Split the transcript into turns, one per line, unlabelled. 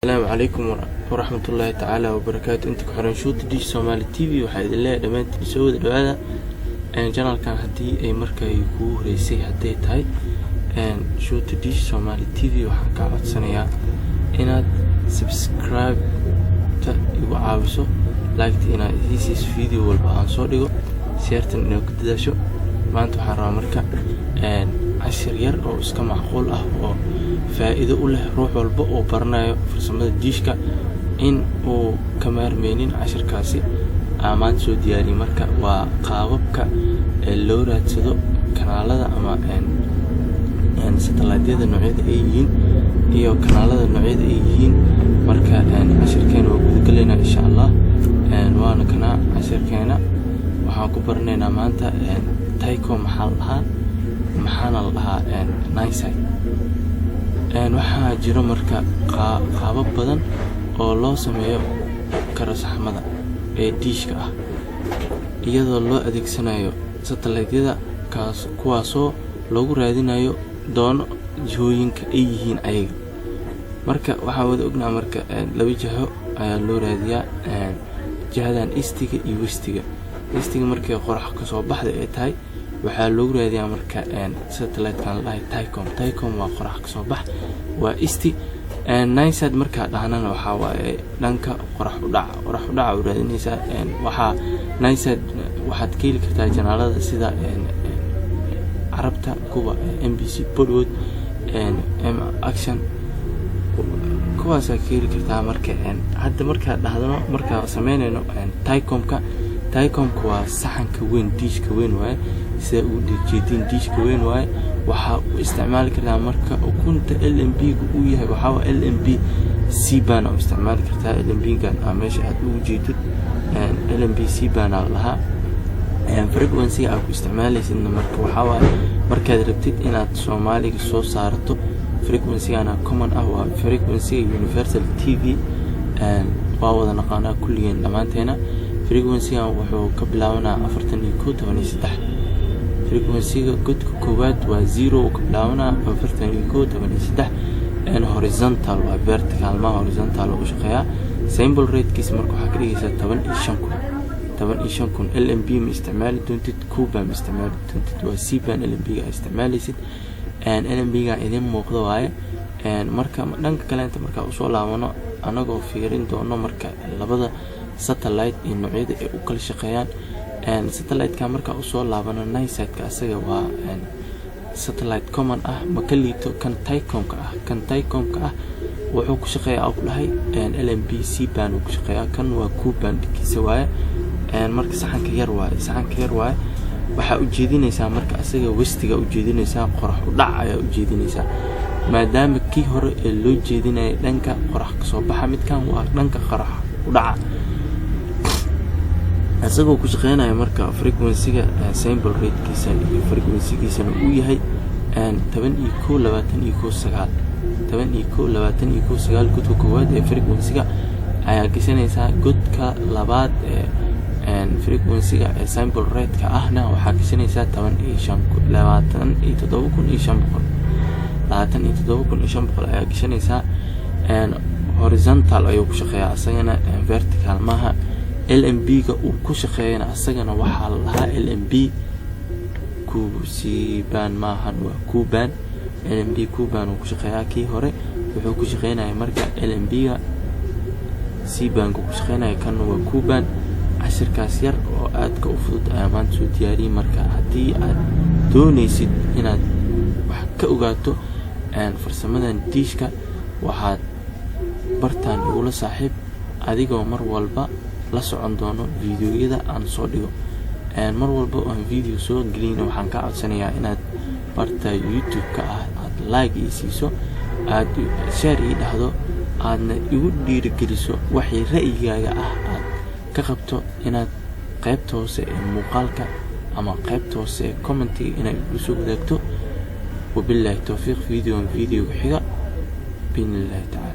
السلام عليكم ورحمة الله تعالى وبركاته. انت كحرن شوت ديش سومالي تي في waxaa idin leeyahay dhamaantiin soo dhawaada channelkan hadii ay markay ku horeysay haday tahay shoot dish Somali TV waxaan ka codsanayaa inaad subscribe ta igu caawiso like inaad this video walba aan soo dhigo share-tan inaad ku dadaasho. maanta waxaan rabaa marka cashir yar oo iska macquul ah oo faa'iido u leh ruux walba oo baranayo farsamada dishka in uu ka maarmeynin cashirkaasi amaan soo diyaari. marka waa qaababka loo raadsado kanaalada ama satellite-yada noocyada ay yihiin iyo kanaalada noocyada ay yihiin. marka cashirkeena waa guda galeynaa insha Allah. waana kana cashirkeena waxaan ku baranaynaa maanta Taiko maxaana la dhahaa Nineside. waxaa jiro marka qaabab badan oo loo sameeyo karasaxmada ee dishka ah iyadoo loo adeegsanayo satellite-yada kuwaasoo loogu raadinayo doono jihooyinka ay yihiin ayaga. marka waxaan wada ognaa marka laba jiho ayaa loo raadiyaa jihadan eastiga iyo westiga. eastiga markay qorax ka soo baxda ay tahay waxaa loogu raadiyaa marka satellite-kan la dhahay Taicom waa qorax ka soo bax waa easti. Nineside marka dhahnana waxa waaye dhanka qorax u dhaca u raadinaysa. waxa Nineside waxaad ka heli kartaa janaalada sida Arabta kuwa MBC Bollywood Action kuwaas ka heli kartaa. marka hadda marka dhahdano marka sameynayno Taicom waa saxanka weyn dishka weyn waaye sida uu jeedin dishka weyn waaye. waxa uu isticmaali kartaa marka ukunta LMB uu yahay waxa waa LMB C-band oo isticmaali kartaa. LMB-gan meesha aad ugu jeedid LMB C-band laha frequency aad ku isticmaalaysid. marka waxa waa markaad rabtid inaad Soomaaliga soo saarto frequency-gana common ah waa frequency universal TV waa wada naqaanaa kulligeen dhamaanteena. frequency-ga wuxuu ka bilaabanaa 41.13. frequency-ga godka koowaad waa 0 ka bilaabanaa 41.13 horizontal waa vertical ma horizontal oo shaqeeya. symbol rate-kiisa marka waxa ka dhigaysa 15,000 LMB ma isticmaali doontid kuba ma isticmaali doontid waa C-band LMB-ga isticmaalaysid. LMB-ga idin muuqdo waaye. marka dhanka kale inta marka u soo laabano anagoo fiirin doono marka labada satellite iyo noocyada ay u kala shaqeeyaan. satellite-ka marka u soo laabano Nineside-ka asaga waa satellite common ah ma ka liito kan Taicom-ka ah. kan Taicom-ka ah wuxuu ku shaqeeyaa oo dhahay LMB C-band uu ku shaqeeyaa. kan waa Ku-band kiisa waaye. marka saxanka yar waaye waxa u jeedinaysaa marka asaga westiga u jeedinaysaa qorax u dhac ayaa u jeedinaysaa maadaama kii hore ee loo jeedinayay dhanka qorax ka soo baxa midkan waa dhanka qorax u dhaca asagoo ku shaqeynaya. marka frequency-ga symbol rate-kiisa iyo frequency-giisana uu yahay 11.29 godka koowaad ee frequency-ga ayaa gashanaysaa. godka labaad ee frequency-ga symbol rate-ka ahna waxaa gashanaysaa 27,500 ayaa gashanaysaa. horizontal ayuu ku shaqeeyaa asagana vertical maaha. LMB-ga uu ku shaqeeyana asagana waxaa la dhahaa LMB C-band maahan waa Ku-band. LMB Ku-band uu ku shaqeeyaa. kii hore wuxuu ku shaqeynaya marka LMB-ga C-band ku shaqeynaya kan waa Ku-band. cashirkaas yar oo aad ka u fudud ayaa maanta soo diyaariyay. marka haddii aad doonaysid inaad wax ka ogaato farsamadan dishka waxaad bartaan igula saaxiib adigoo mar walba la socon doono videoyada aan soo dhigo. mar walba oo aan video soo gelino waxaan ka codsanayaa inaad barta YouTube-ka aad like ii siiso aad share ii dhahdo aadna igu dhiirigeliso waxay ra'yigaaga ah aad ka qabto inaad qaybta hoose ee muuqaalka ama qaybta hoose ee comment-iga inaad igu soo wadaagto. wabillahi tawfiiq. video xiga biidhnillahi ta'ala.